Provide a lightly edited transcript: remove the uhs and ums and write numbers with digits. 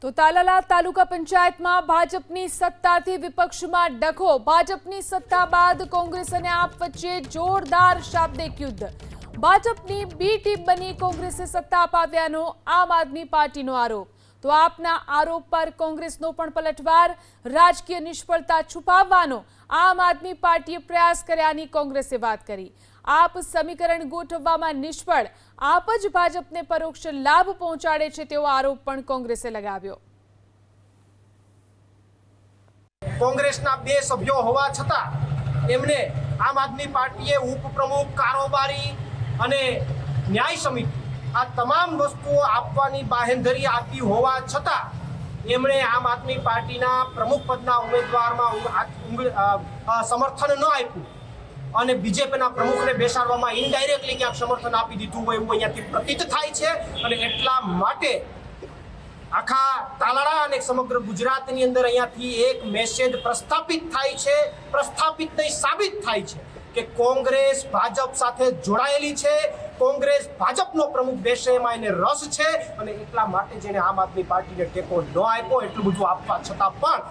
તો તાલાલા તાલુકા પંચાયતમાં ભાજપની સત્તાથી વિપક્ષમાં ડખો. ભાજપની સત્તા બાદ કોંગ્રેસ અને આપ વચ્ચે જોરદાર શાબ્દિક યુદ્ધ. ભાજપની બી ટીમ બની કોંગ્રેસે સત્તા અપાવ્યાનો આમ આદમી પાર્ટીનો આરોપ. તો આપના આરોપ પર કોંગ્રેસનો પણ પલટવાર. રાજકીય નિષ્ફળતા છુપાવવાનો આમ આદમી પાર્ટીએ પ્રયાસ કર્યાની કોંગ્રેસે વાત કરી. આપ સમીકરણ ગોઠવવામાં નિષ્ફળ, આપ જ ભાજપને પરોક્ષ લાભ પહોંચાડે છે તેવો આરોપ પણ કોંગ્રેસે લગાવ્યો. કોંગ્રેસના 2 સભ્યો હોવા છતાં એમને આમ આદમી પાર્ટીએ ઉપપ્રમુખ, કારોબારી અને ન્યાય સમિતિ આ તમામ વસ્તુઓ આપવાની બાહેંધરી આપી હોવા છતાં એમણે આમ આદમી પાર્ટીના પ્રમુખ પદના ઉમેદવારમાં સમર્થન ન આપ્યું અને બીજેપીના પ્રમુખને બેસાડવામાં ઇનડાયરેક્ટલી ક્યાંક સમર્થન આપી દીધું હોય એવું અહીંયાથી પ્રતીત થાય છે. અને એટલા માટે આખા તાલાળા અને સમગ્ર ગુજરાતની અંદર અહીંયાથી એક મેસેજ પ્રસ્થાપિત થાય છે, પ્રસ્થાપિત નહીં સાબિત થાય છે કે કોંગ્રેસ ભાજપ સાથે જોડાયેલી છે. કોંગ્રેસ ભાજપનો પ્રમુખ બેસે એમાં એને રસ છે અને એટલા માટે જેને આમ આદમી પાર્ટીને ટેકો ન આપ્યો એટલું બધું આપવા છતાં પણ